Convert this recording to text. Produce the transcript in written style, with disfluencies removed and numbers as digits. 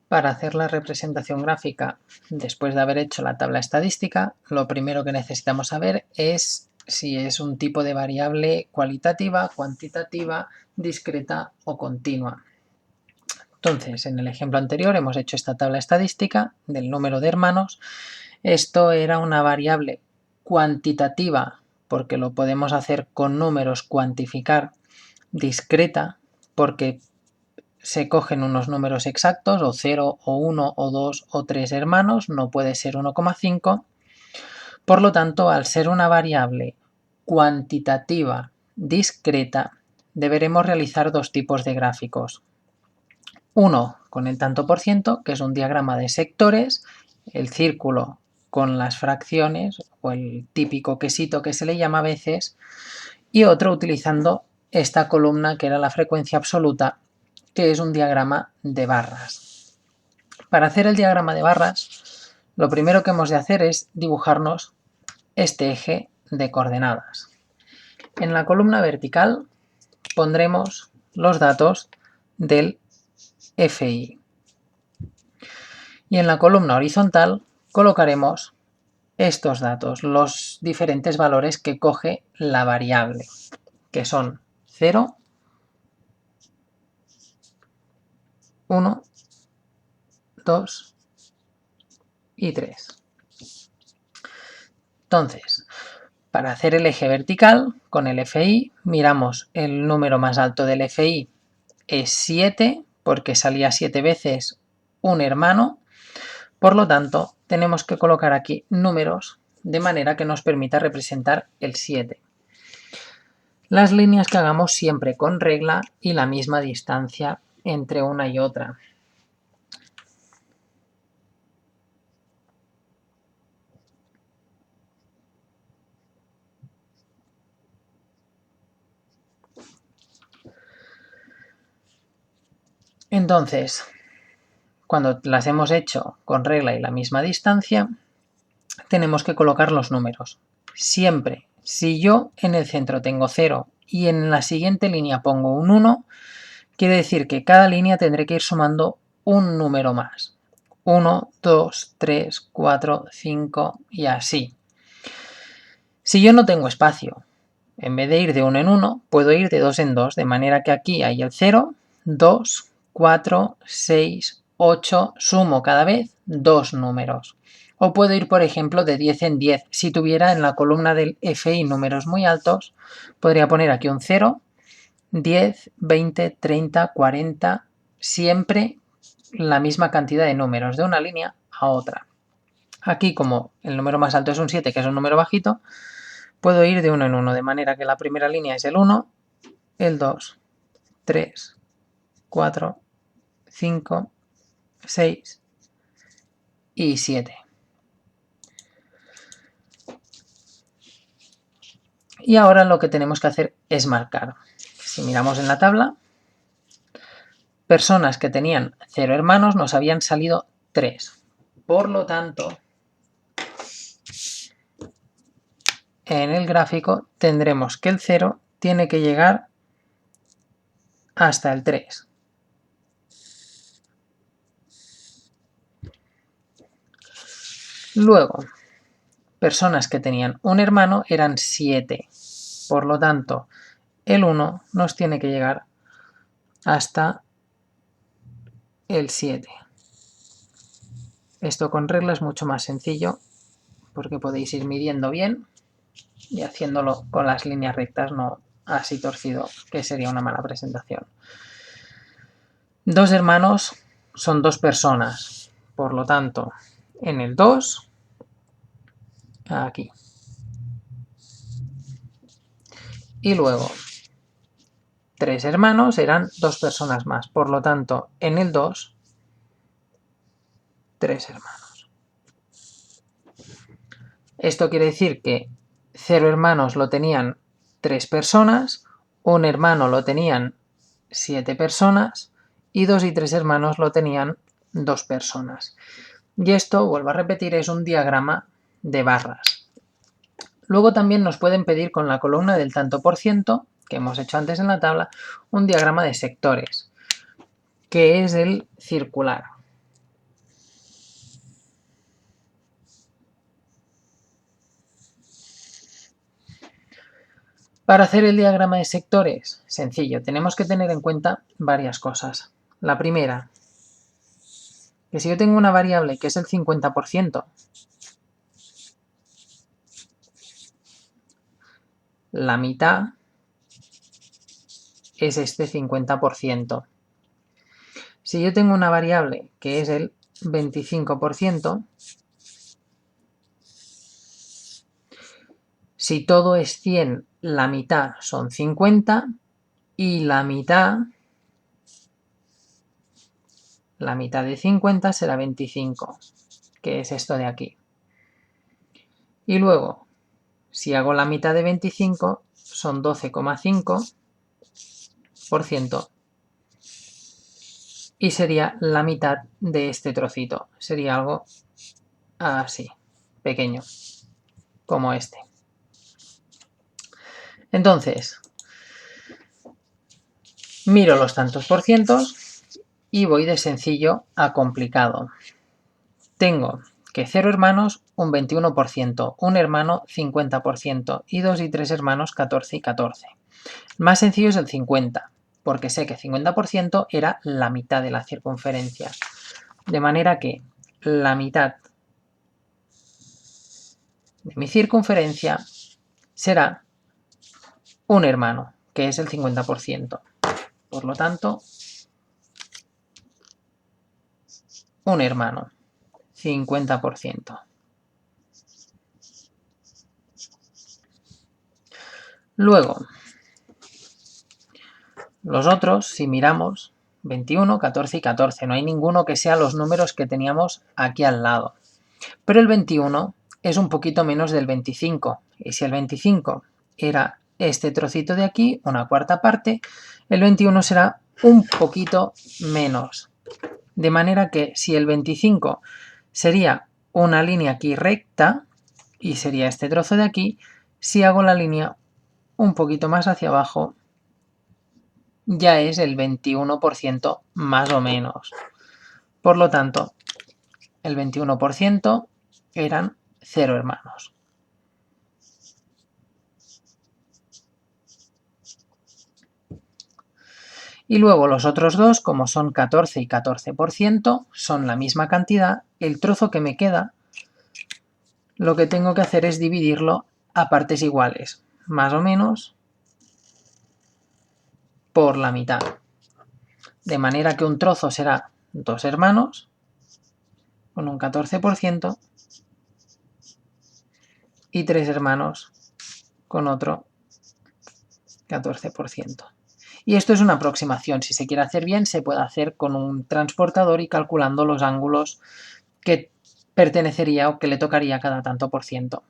Para hacer la representación gráfica, después de haber hecho la tabla estadística, lo primero que necesitamos saber es si es un tipo de variable cualitativa, cuantitativa, discreta o continua. Entonces, en el ejemplo anterior hemos hecho esta tabla estadística del número de hermanos. Esto era una variable cuantitativa porque lo podemos hacer con números, cuantificar, discreta porque se cogen unos números exactos, o 0, o 1, o 2, o 3 hermanos, no puede ser 1,5. Por lo tanto, al ser una variable cuantitativa discreta, deberemos realizar dos tipos de gráficos. Uno con el tanto por ciento, que es un diagrama de sectores, el círculo con las fracciones, o el típico quesito que se le llama a veces, y otro utilizando esta columna que era la frecuencia absoluta, que es un diagrama de barras. Para hacer el diagrama de barras, lo primero que hemos de hacer es dibujarnos este eje de coordenadas. En la columna vertical pondremos los datos del FI. Y en la columna horizontal colocaremos estos datos, los diferentes valores que coge la variable, que son 0, 1, 2 y 3. Entonces, para hacer el eje vertical con el FI, miramos el número más alto del FI es 7, porque salía 7 veces un hermano. Por lo tanto, tenemos que colocar aquí números de manera que nos permita representar el 7. Las líneas que hagamos siempre con regla y la misma distancia entre una y otra. Entonces, cuando las hemos hecho con regla y la misma distancia, tenemos que colocar los números. Siempre, si yo en el centro tengo 0 y en la siguiente línea pongo un 1, quiere decir que cada línea tendré que ir sumando un número más. 1, 2, 3, 4, 5 y así. Si yo no tengo espacio, en vez de ir de 1 en 1, puedo ir de 2 en 2, de manera que aquí hay el 0, 2, 4, 6, 8, sumo cada vez 2 números. O puedo ir, por ejemplo, de 10 en 10. Si tuviera en la columna del FI números muy altos, podría poner aquí un 0, 10, 20, 30, 40, siempre la misma cantidad de números de una línea a otra. Aquí, como el número más alto es un 7, que es un número bajito, puedo ir de 1 en 1, de manera que la primera línea es el 1, el 2, 3, 4, 5, 6 y 7. Y ahora lo que tenemos que hacer es marcar. Si miramos en la tabla, personas que tenían 0 hermanos nos habían salido 3. Por lo tanto, en el gráfico tendremos que el 0 tiene que llegar hasta el 3. Luego, personas que tenían un hermano eran 7. Por lo tanto, el 1 nos tiene que llegar hasta el 7. Esto con regla es mucho más sencillo porque podéis ir midiendo bien y haciéndolo con las líneas rectas, no así torcido, que sería una mala presentación. 2 hermanos son 2 personas, por lo tanto, en el 2, aquí. Y luego, 3 hermanos eran 2 personas más, por lo tanto, en el 2, 3 hermanos. Esto quiere decir que 0 hermanos lo tenían 3 personas, un hermano lo tenían 7 personas y 2 y 3 hermanos lo tenían 2 personas. Y esto, vuelvo a repetir, es un diagrama de barras. Luego también nos pueden pedir con la columna del tanto por ciento, que hemos hecho antes en la tabla, un diagrama de sectores, que es el circular. Para hacer el diagrama de sectores, sencillo, tenemos que tener en cuenta varias cosas. La primera, que si yo tengo una variable que es el 50%, la mitad es este 50%. Si yo tengo una variable que es el 25%, si todo es 100, la mitad son 50 y la mitad de 50 será 25, que es esto de aquí. Y luego, si hago la mitad de 25, son 12,5% y sería la mitad de este trocito. Sería algo así, pequeño, como este. Entonces, miro los tantos por cientos y voy de sencillo a complicado. Tengo que 0 hermanos un 21%, un hermano 50% y 2 y 3 hermanos 14 y 14. Más sencillo es el 50, porque sé que 50% era la mitad de la circunferencia. De manera que la mitad de mi circunferencia será un hermano, que es el 50%. Por lo tanto, un hermano, 50%. Luego, los otros, si miramos, 21, 14 y 14. No hay ninguno que sea los números que teníamos aquí al lado. Pero el 21 es un poquito menos del 25. Y si el 25 era este trocito de aquí, una cuarta parte, el 21 será un poquito menos. De manera que si el 25 sería una línea aquí recta, y sería este trozo de aquí, si hago la línea un poquito más hacia abajo, ya es el 21% más o menos. Por lo tanto, el 21% eran 0 hermanos. Y luego los otros dos, como son 14 y 14%, son la misma cantidad. El trozo que me queda, lo que tengo que hacer es dividirlo a partes iguales, más o menos por la mitad. De manera que un trozo será 2 hermanos, con un 14%, y 3 hermanos, con otro 14%. Y esto es una aproximación. Si se quiere hacer bien, se puede hacer con un transportador y calculando los ángulos que pertenecería o que le tocaría cada tanto por ciento.